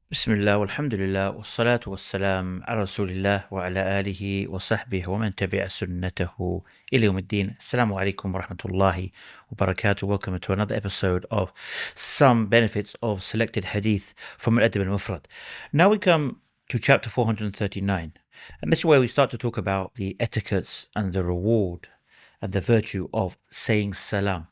Bismillah, walhamdulillah, wassalatu wassalam ala rasulillah wa ala alihi wa sahbihi wa man tabi'a sunnatahu ila yawmiddin. Assalamu alaikum wa rahmatullahi wa barakatuh. Welcome to another episode of some benefits of selected hadith from Adab Mufrad. Now we come to chapter 439, and this is where we start to talk about the etiquettes and the reward and the virtue of saying salam.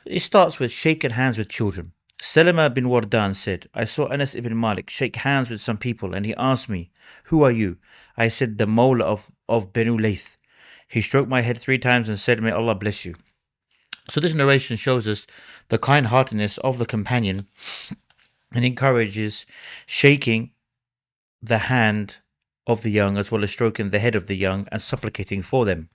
It starts with shaking hands with children. Salam bin Wardan said, I saw Anas ibn Malik shake hands with some people and he asked me, Who are you? I said, The Mawla of Banu Layth. He stroked my head 3 times and said, May Allah bless you. So this narration shows us the kind-heartedness of the companion and encourages shaking the hand of the young as well as stroking the head of the young and supplicating for them.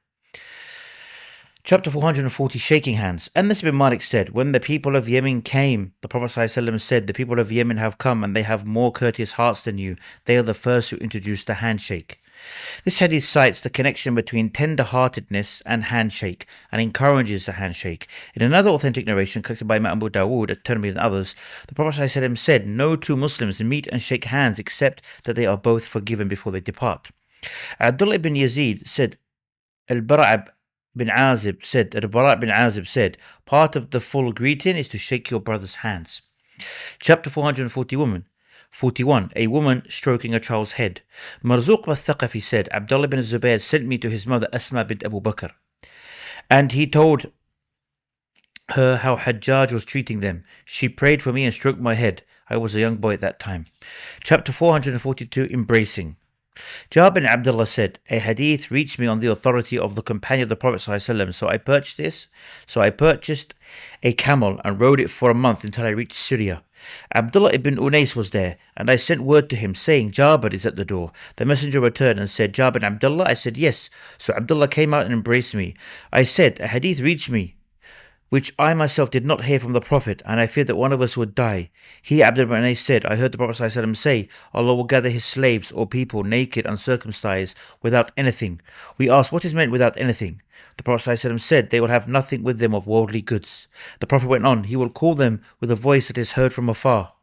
Chapter 440, Shaking Hands. Anas ibn Malik said, When the people of Yemen came, the Prophet ﷺ said, The people of Yemen have come and they have more courteous hearts than you. They are the first who introduced the handshake. This hadith cites the connection between tender-heartedness and handshake and encourages the handshake. In another authentic narration collected by Imam Abu Dawood, At-Tirmidhi and others, the Prophet ﷺ said, No two Muslims meet and shake hands except that they are both forgiven before they depart. Abdullah ibn Yazid said, Al-Bara' bin Azib said, part of the full greeting is to shake your brother's hands. Chapter 441, a woman stroking a child's head. Marzuq al-Thaqafi said, Abdullah bin Zubayr sent me to his mother Asma bint Abu Bakr, and he told her how Hajjaj was treating them. She prayed for me and stroked my head. I was a young boy at that time. Chapter 442, Embracing. Jabir bin Abdullah said, A hadith reached me on the authority of the companion of the Prophet ﷺ, so I purchased a camel and rode it for a month until I reached Syria. Abdullah ibn Unais was there, and I sent word to him, saying, Jabir is at the door. The messenger returned and said, Jabir bin Abdullah? I said, Yes. So Abdullah came out and embraced me. I said, A hadith reached me, which I myself did not hear from the Prophet, and I feared that one of us would die. He, Abdullah ibn Unais, said, I heard the Prophet ﷺ say, Allah will gather his slaves or people naked, uncircumcised, without anything. We asked, what is meant without anything? The Prophet ﷺ said, they will have nothing with them of worldly goods. The Prophet went on, he will call them with a voice that is heard from afar.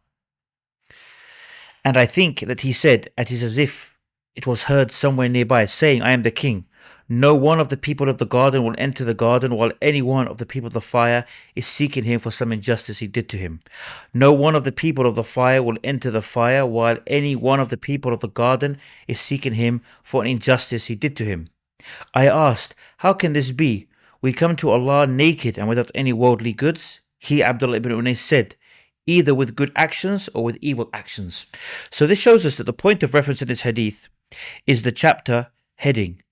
And I think that he said, it is as if it was heard somewhere nearby, saying, I am the king. No one of the people of the garden will enter the garden while any one of the people of the fire is seeking him for some injustice he did to him. No one of the people of the fire will enter the fire while any one of the people of the garden is seeking him for an injustice he did to him. I asked, how can this be? We come to Allah naked and without any worldly goods? He, Abdullah ibn Unais, said, either with good actions or with evil actions. So this shows us that the point of reference in this hadith is the chapter heading,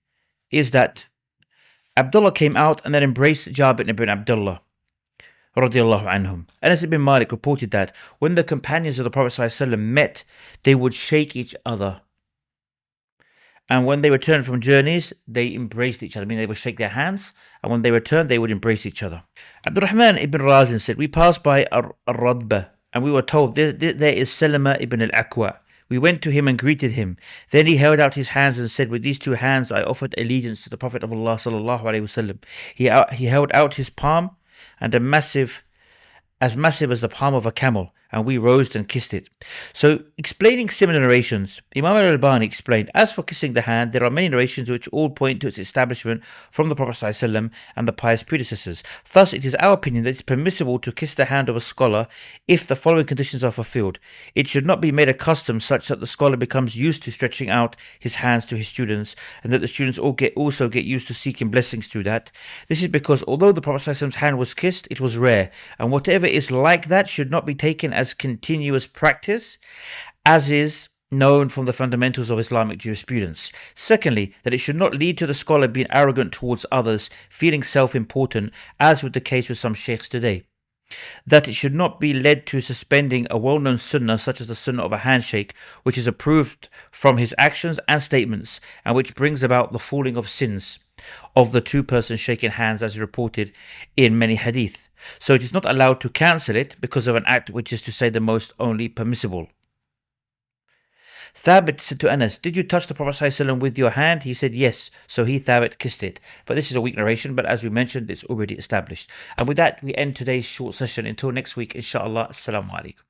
is that Abdullah came out and then embraced Jabir ibn Abdullah radiallahu anhum. Anas ibn Malik reported that when the companions of the Prophet ﷺ met, they would shake each other. And when they returned from journeys, they embraced each other. I mean, they would shake their hands, and when they returned, they would embrace each other. Abdurrahman ibn Razin said, we passed by Ar-Radba, and we were told, there is Salama ibn al-Aqwa. We went to him and greeted him. Then he held out his hands and said, with these 2 hands I offered allegiance to the Prophet of Allah sallallahu alaihi wasallam. He held out his palm, and as massive as the palm of a camel, and we rose and kissed it. So, explaining similar narrations, Imam al-Albani explained, as for kissing the hand, there are many narrations which all point to its establishment from the Prophet ﷺ and the pious predecessors. Thus, it is our opinion that it is permissible to kiss the hand of a scholar if the following conditions are fulfilled. It should not be made a custom such that the scholar becomes used to stretching out his hands to his students, and that the students also get used to seeking blessings through that. This is because although the Prophet ﷺ's hand was kissed, it was rare, and whatever is like that should not be taken as continuous practice, as is known from the fundamentals of Islamic jurisprudence. Secondly, that it should not lead to the scholar being arrogant towards others, feeling self-important, as with the case with some sheikhs today. That it should not be led to suspending a well-known sunnah such as the sunnah of a handshake, which is approved from his actions and statements, and which brings about the falling of sins of the 2 persons shaking hands, as reported in many hadith. So it is not allowed to cancel it because of an act which is, to say the most, only permissible. Thabit said to Anas, did you touch the Prophet ﷺ with your hand? He said yes. So he, Thabit, kissed it. But this is a weak narration, but as we mentioned, it's already established. And with that, we end today's short session. Until next week, inshallah. Assalamu alaikum.